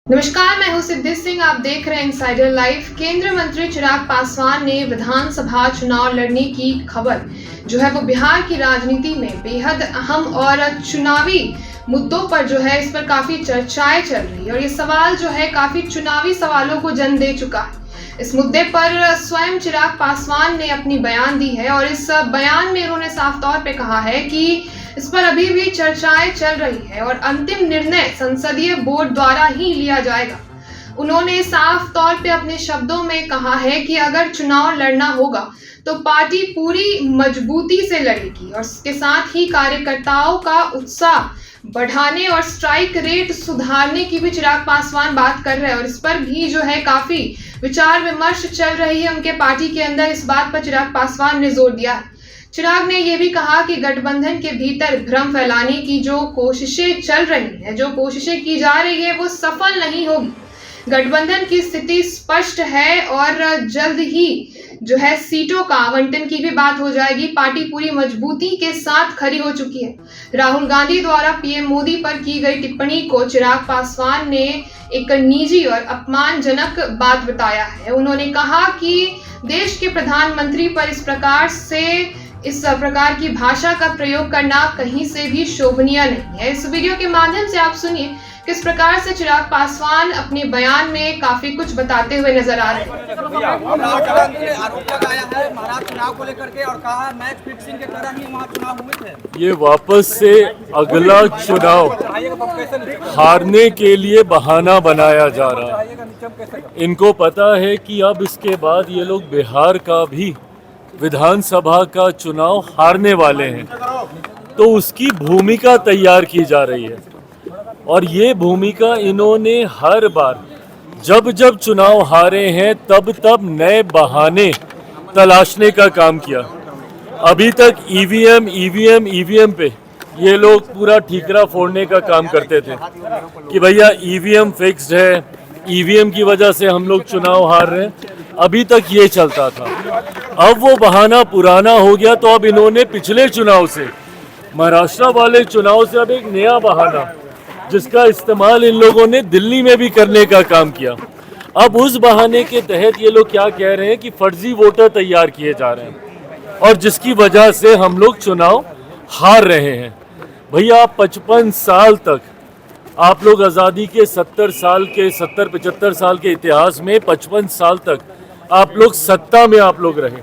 नमस्कार, मैं हूं सिद्धि सिंह। आप देख रहे हैं इनसाइडर लाइव। केंद्रीय मंत्री चिराग पासवान ने विधानसभा चुनाव लड़ने की खबर जो है वो बिहार की राजनीति में बेहद अहम और चुनावी मुद्दों पर जो है इस पर काफी चर्चाएं चल रही है और ये सवाल जो है काफी चुनावी सवालों को जन्म दे चुका है। इस मुद्दे पर स्वयं चिराग पासवान ने अपनी बयान दी है और इस बयान में उन्होंने साफ तौर पे कहा है कि इस पर अभी भी चर्चाएं चल रही है और अंतिम निर्णय संसदीय बोर्ड द्वारा ही लिया जाएगा। उन्होंने साफ तौर पे अपने शब्दों में कहा है कि अगर चुनाव लड़ना होगा तो पार्टी पूरी मजबूती से लड़ेगी और इसके साथ ही कार्यकर्ताओं का उत्साह बढ़ाने और स्ट्राइक रेट सुधारने की भी चिराग पासवान बात कर रहे हैं और इस पर भी जो है काफी विचार विमर्श चल रही है उनके पार्टी के अंदर। इस बात पर चिराग पासवान ने जोर दिया है। चिराग ने यह भी कहा कि गठबंधन के भीतर भ्रम फैलाने की जो कोशिशें चल रही हैं, जो कोशिशें की जा रही है वो सफल नहीं होगी। गठबंधन की स्थिति स्पष्ट है और जल्द ही जो है सीटों का आवंटन की भी बात हो जाएगी। पार्टी पूरी मजबूती के साथ खड़ी हो चुकी है। राहुल गांधी द्वारा पीएम मोदी पर की गई टिप्पणी को चिराग पासवान ने एक निजी और अपमानजनक बात बताया है। उन्होंने कहा कि देश के प्रधानमंत्री पर इस प्रकार की भाषा का प्रयोग करना कहीं से भी शोभनीय नहीं है। इस वीडियो के माध्यम से आप सुनिए किस प्रकार से चिराग पासवान अपने बयान में काफी कुछ बताते हुए नजर आ रहे हैं। आरोप लगाया है महाराष्ट्र चुनाव को लेकर के और कहा मैच फिक्सिंग के कारण ही वहाँ चुनाव हुए थे। ये वापस से अगला चुनाव हारने के लिए बहाना बनाया जा रहा है। इनको पता है कि अब इसके बाद ये लोग बिहार का भी विधानसभा का चुनाव हारने वाले हैं, तो उसकी भूमिका तैयार की जा रही है और ये भूमिका इन्होंने हर बार जब जब चुनाव हारे हैं तब तब नए बहाने तलाशने का काम किया। अभी तक ईवीएम पे ये लोग पूरा ठीकरा फोड़ने का काम करते थे कि भैया ईवीएम फिक्स्ड है, ईवीएम की वजह से हम लोग चुनाव हार रहे हैं। अभी तक ये चलता था। अब वो बहाना पुराना हो गया, तो अब इन्होंने पिछले चुनाव से, महाराष्ट्र वाले चुनाव से अब एक नया बहाना जिसका इस्तेमाल इन लोगों ने दिल्ली में भी करने का काम किया। अब उस बहाने के तहत ये लोग क्या कह रहे हैं कि फर्जी वोटर तैयार किए जा रहे हैं और जिसकी वजह से हम लोग चुनाव हार रहे हैं। भैया 55 साल तक आप लोग आज़ादी के 70-75 साल के इतिहास में 55 साल तक आप लोग सत्ता में आप लोग रहे।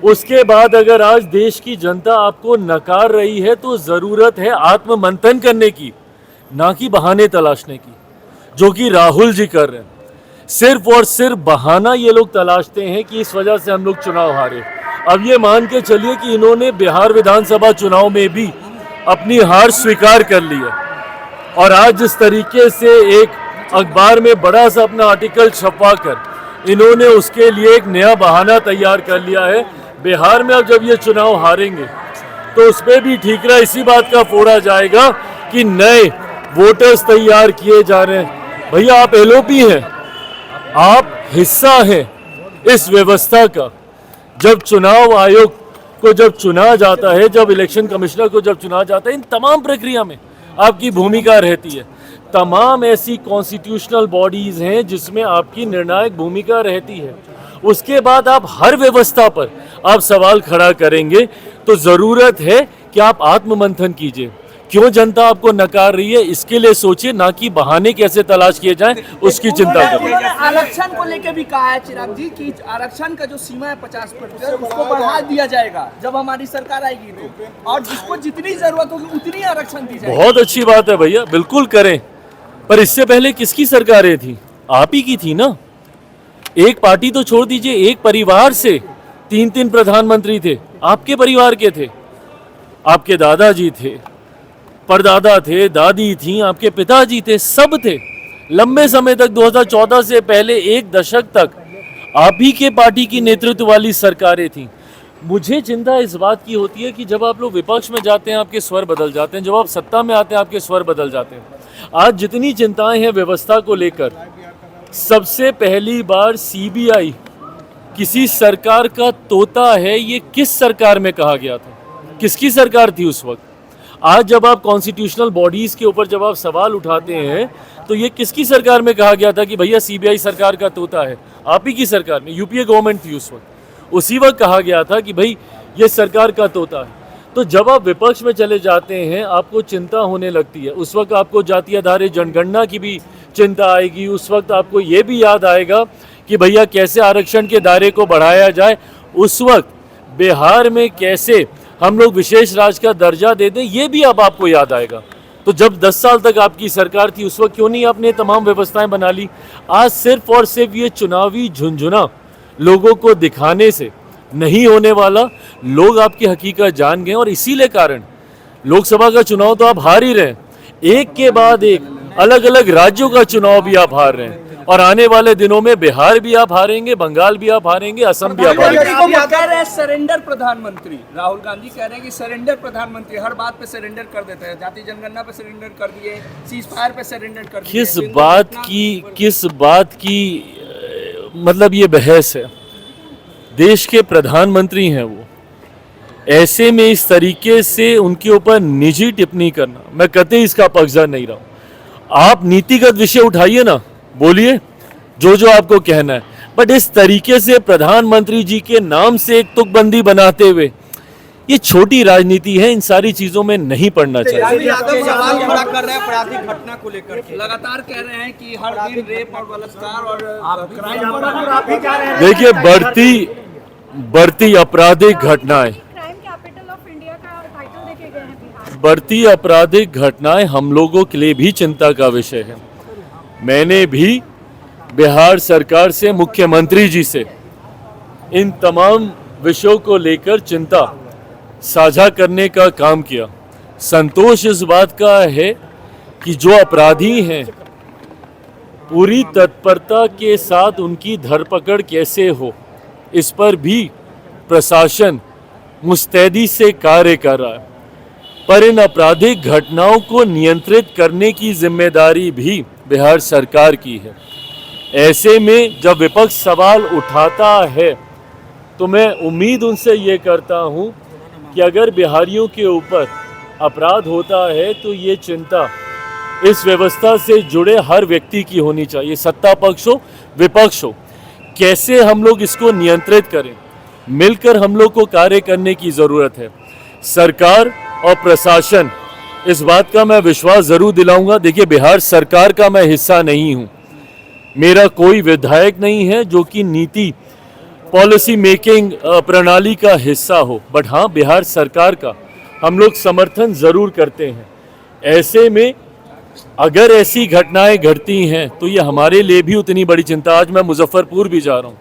उसके बाद अगर आज देश की जनता आपको नकार रही है तो ज़रूरत है आत्ममंथन करने की, ना कि बहाने तलाशने की, जो कि राहुल जी कर रहे हैं। सिर्फ और सिर्फ बहाना ये लोग तलाशते हैं कि इस वजह से हम लोग चुनाव हारे। अब ये मान के चलिए कि इन्होंने बिहार विधानसभा चुनाव में भी अपनी हार स्वीकार कर ली है और आज जिस तरीके से एक अखबार में बड़ा सा अपना आर्टिकल छपवा कर इन्होंने उसके लिए एक नया बहाना तैयार कर लिया है। बिहार में अब जब ये चुनाव हारेंगे तो उस पर भी ठीकरा इसी बात का फोड़ा जाएगा कि नए वोटर्स तैयार किए जा रहे हैं। भैया आप एलओपी हैं, आप हिस्सा हैं इस व्यवस्था का। जब चुनाव आयोग को जब चुना जाता है, जब इलेक्शन कमिश्नर को जब चुना जाता है, इन तमाम प्रक्रिया में आपकी भूमिका रहती है। तमाम ऐसी कॉन्स्टिट्यूशनल बॉडीज हैं जिसमें आपकी निर्णायक भूमिका रहती है। उसके बाद आप हर व्यवस्था पर आप सवाल खड़ा करेंगे तो ज़रूरत है कि आप आत्ममंथन कीजिए। क्यों जनता आपको नकार रही है इसके लिए सोचिए, ना कि बहाने कैसे तलाश किए जाएं उसकी चिंता करें। आरक्षण को लेकर भी कहा है चिराग जी कि आरक्षण का जो सीमा है 50% उसको बढ़ा दिया जाएगा जब हमारी सरकार आएगी तो, और जिसको जितनी जरूरत होगी उतनी आरक्षण दी जाएगी। बहुत अच्छी बात है भैया, बिल्कुल करें। पर इससे पहले किसकी सरकारें थी? आप ही की थी ना। एक पार्टी तो छोड़ दीजिए, एक परिवार से 3 प्रधानमंत्री थे, आपके परिवार के थे। आपके दादाजी थे, परदादा थे, दादी थी, आपके पिताजी थे, सब थे। लंबे समय तक 2014 से पहले एक दशक तक आप ही के पार्टी की नेतृत्व वाली सरकारें थी। मुझे चिंता इस बात की होती है कि जब आप लोग विपक्ष में जाते हैं आपके स्वर बदल जाते हैं, जब आप सत्ता में आते हैं आपके स्वर बदल जाते हैं। आज जितनी चिंताएं हैं व्यवस्था को लेकर, सबसे पहली बार सीबीआई किसी सरकार का तोता है, ये किस सरकार में कहा गया था? किसकी सरकार थी उस वक्त? आज जब आप कॉन्स्टिट्यूशनल बॉडीज के ऊपर जब आप सवाल उठाते हैं तो ये किसकी सरकार में कहा गया था कि भैया सीबीआई सरकार का तोता है? आप ही की सरकार में, यूपीए गवर्नमेंट थी उस वक्त, उसी वक्त कहा गया था कि भाई ये सरकार का तोता है। तो जब आप विपक्ष में चले जाते हैं आपको चिंता होने लगती है। उस वक्त आपको जातीय आधारित जनगणना की भी चिंता आएगी, उस वक्त आपको ये भी याद आएगा कि भैया कैसे आरक्षण के दायरे को बढ़ाया जाए, उस वक्त बिहार में कैसे हम लोग विशेष राज्य का दर्जा दे दें, ये भी अब आपको याद आएगा। तो जब 10 साल तक आपकी सरकार थी उस वक्त क्यों नहीं आपने तमाम व्यवस्थाएं बना ली? आज सिर्फ और सिर्फ ये चुनावी झुंझुना लोगों को दिखाने से नहीं होने वाला। लोग आपकी हकीकत जान गए और इसीलिए कारण लोकसभा का चुनाव तो आप हार ही रहे हैं, एक के बाद एक अलग अलग राज्यों का चुनाव भी आप हार रहे हैं, और आने वाले दिनों में बिहार भी आप हारेंगे, बंगाल भी आप हारेंगे, असम भी आप हारेंगे। कह रहे हैं सरेंडर प्रधानमंत्री, राहुल गांधी कह रहे हैं कि सरेंडर प्रधानमंत्री, हर बात पे सरेंडर कर देते हैं, जाति जनगणना पे सरेंडर कर दिए, सीज फायर पे सरेंडर कर दिए। किस बात की मतलब ये बहस है? देश के प्रधानमंत्री हैं वो, ऐसे में इस तरीके से उनके ऊपर निजी टिप्पणी करना, मैं कतई इसका पक्षधर नहीं रहा हूं। आप नीतिगत विषय उठाइए ना, बोलिए जो आपको कहना है, बट इस तरीके से प्रधानमंत्री जी के नाम से एक तुकबंदी बनाते हुए, ये छोटी राजनीति है, इन सारी चीजों में नहीं पड़ना चाहिए। सवाल खड़ा कर रहे हैं आपराधिक घटना को लेकर, लगातार कह रहे हैं कि हर दिन रेप और बलात्कार और क्राइम। देखिए बढ़ती आपराधिक घटनाएं, बढ़ती आपराधिक घटनाएं हम लोगों के लिए भी चिंता का विषय है। मैंने भी बिहार सरकार से, मुख्यमंत्री जी से इन तमाम विषयों को लेकर चिंता साझा करने का काम किया। संतोष इस बात का है कि जो अपराधी हैं पूरी तत्परता के साथ उनकी धरपकड़ कैसे हो, इस पर भी प्रशासन मुस्तैदी से कार्य कर रहा है। पर इन आपराधिक घटनाओं को नियंत्रित करने की जिम्मेदारी भी बिहार सरकार की है। ऐसे में जब विपक्ष सवाल उठाता है तो मैं उम्मीद उनसे ये करता हूँ कि अगर बिहारियों के ऊपर अपराध होता है तो ये चिंता इस व्यवस्था से जुड़े हर व्यक्ति की होनी चाहिए, सत्ता पक्ष हो विपक्ष हो। कैसे हम लोग इसको नियंत्रित करें, मिलकर हम लोग को कार्य करने की ज़रूरत है। सरकार और प्रशासन, इस बात का मैं विश्वास ज़रूर दिलाऊंगा। देखिए, बिहार सरकार का मैं हिस्सा नहीं हूँ, मेरा कोई विधायक नहीं है जो कि नीति पॉलिसी मेकिंग प्रणाली का हिस्सा हो, बट हाँ, बिहार सरकार का हम लोग समर्थन ज़रूर करते हैं। ऐसे में अगर ऐसी घटनाएं घटती हैं तो ये हमारे लिए भी उतनी बड़ी चिंता। आज मैं मुजफ्फरपुर भी जा रहा हूँ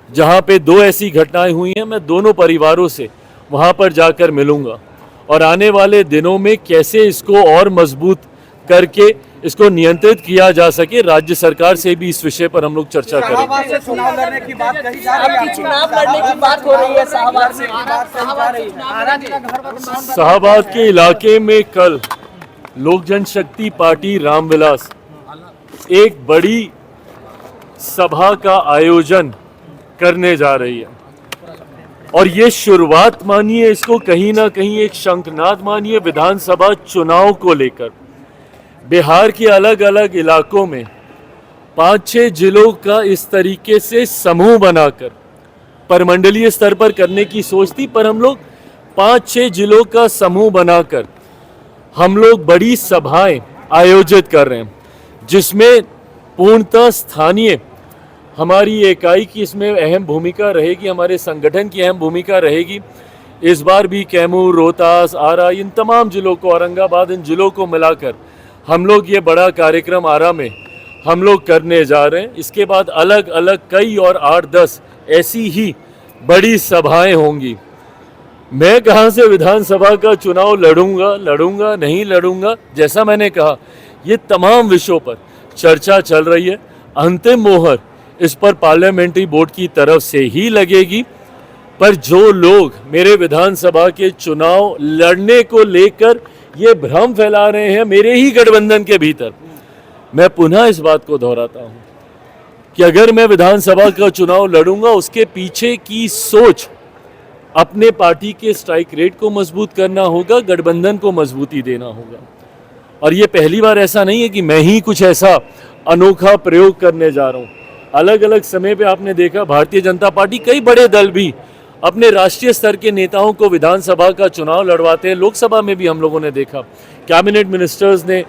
जहाँ पे 2 ऐसी घटनाएं हुई हैं। मैं दोनों परिवारों से वहाँ पर जाकर मिलूँगा और आने वाले दिनों में कैसे इसको और मजबूत करके इसको नियंत्रित किया जा सके, राज्य सरकार से भी इस विषय पर हम लोग चर्चा करेंगे। चुनाव लड़ने की बात कही जा रही है, चुनाव लड़ने की बात हो रही है, शाहबाद के इलाके में कल लोक जनशक्ति पार्टी रामविलास एक बड़ी सभा का आयोजन करने जा रही है, और ये शुरुआत मानिए, इसको कहीं ना कहीं एक शंखनाद मानिए। विधानसभा चुनाव को लेकर बिहार के अलग अलग इलाकों में 5-6 जिलों का इस तरीके से समूह बनाकर परमंडलीय स्तर पर करने की सोच थी, पर हम लोग 5-6 जिलों का समूह बनाकर हम लोग बड़ी सभाएं आयोजित कर रहे हैं, जिसमें पूर्णतः स्थानीय हमारी इकाई की इसमें अहम भूमिका रहेगी, हमारे संगठन की अहम भूमिका रहेगी। इस बार भी कैमूर, रोहतास, आरा, इन तमाम जिलों को, औरंगाबाद, इन जिलों को मिलाकर हम लोग ये बड़ा कार्यक्रम आरा में हम लोग करने जा रहे हैं। इसके बाद अलग अलग कई और 8-10 ऐसी ही बड़ी सभाएं होंगी। मैं कहाँ से विधानसभा का चुनाव लड़ूंगा नहीं लड़ूंगा, जैसा मैंने कहा, ये तमाम विषयों पर चर्चा चल रही है। अंतिम मोहर इस पर पार्लियामेंट्री बोर्ड की तरफ से ही लगेगी, पर जो लोग मेरे विधानसभा के चुनाव लड़ने को लेकर ये भ्रम फैला रहे हैं मेरे ही गठबंधन के भीतर, मैं पुनः इस बात को दोहराता हूं कि अगर मैं विधानसभा का चुनाव लड़ूंगा, उसके पीछे की सोच अपने पार्टी के स्ट्राइक रेट को मजबूत करना होगा, गठबंधन को मजबूती देना होगा। और ये पहली बार ऐसा नहीं है कि मैं ही कुछ ऐसा अनोखा प्रयोग करने जा रहा हूँ। अलग अलग समय पे आपने देखा भारतीय जनता पार्टी, कई बड़े दल भी अपने राष्ट्रीय स्तर के नेताओं को विधानसभा का चुनाव लड़वाते हैं। लोकसभा में भी हम लोगों ने देखा, कैबिनेट मिनिस्टर्स ने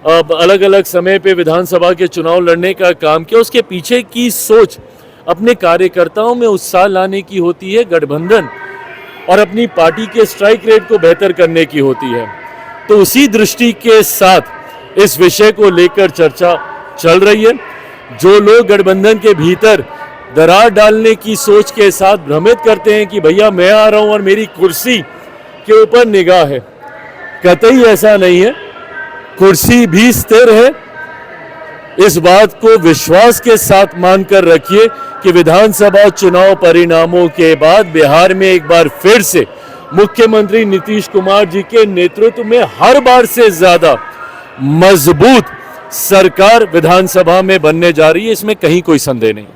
अलग अलग समय पे विधानसभा के चुनाव लड़ने का काम किया। उसके पीछे की सोच अपने कार्यकर्ताओं में उत्साह लाने की होती है, गठबंधन और अपनी पार्टी के स्ट्राइक रेट को बेहतर करने की होती है। तो उसी दृष्टि के साथ इस विषय को लेकर चर्चा चल रही है। जो लोग गठबंधन के भीतर दरार डालने की सोच के साथ भ्रमित करते हैं कि भैया मैं आ रहा हूं और मेरी कुर्सी के ऊपर निगाह है, कतई ऐसा नहीं है। कुर्सी भी स्थिर है। इस बात को विश्वास के साथ मानकर रखिए कि विधानसभा चुनाव परिणामों के बाद बिहार में एक बार फिर से मुख्यमंत्री नीतीश कुमार जी के नेतृत्व में हर बार से ज्यादा मजबूत सरकार विधानसभा में बनने जा रही है, इसमें कहीं कोई संदेह नहीं।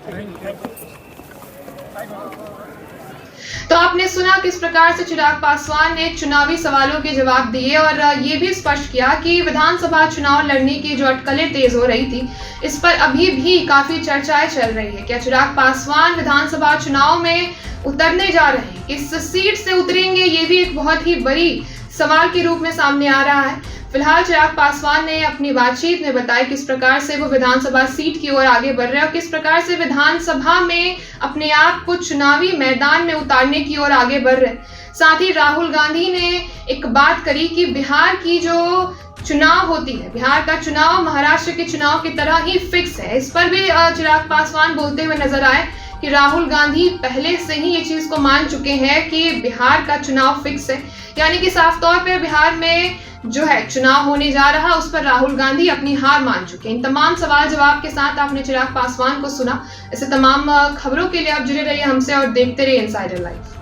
तो आपने सुना किस प्रकार से चिराग पासवान ने चुनावी सवालों के जवाब दिए और ये भी स्पष्ट किया कि विधानसभा चुनाव लड़ने की जो अटकलें तेज हो रही थी, इस पर अभी भी काफी चर्चाएं चल रही है। क्या चिराग पासवान विधानसभा चुनाव में उतरने जा रहे हैं? किस सीट से उतरेंगे, ये भी एक बहुत ही बड़ी सवाल के रूप में सामने आ रहा है। फिलहाल चिराग पासवान ने अपनी बातचीत में बताया किस प्रकार से वो विधानसभा सीट की ओर आगे बढ़ रहे हैं और किस प्रकार से विधानसभा में अपने आप को चुनावी मैदान में उतारने की ओर आगे बढ़ रहे हैं। साथ ही राहुल गांधी ने एक बात करी कि बिहार की जो चुनाव होती है, बिहार का चुनाव महाराष्ट्र के चुनाव की तरह ही फिक्स है। इस पर भी चिराग पासवान बोलते हुए नजर आए कि राहुल गांधी पहले से ही ये चीज को मान चुके हैं कि बिहार का चुनाव फिक्स है, यानी कि साफ तौर पे बिहार में जो है चुनाव होने जा रहा, उस पर राहुल गांधी अपनी हार मान चुके हैं। इन तमाम सवाल जवाब के साथ आपने चिराग पासवान को सुना। ऐसे तमाम खबरों के लिए आप जुड़े रहिए हमसे और देखते रहिए इनसाइडर लाइव।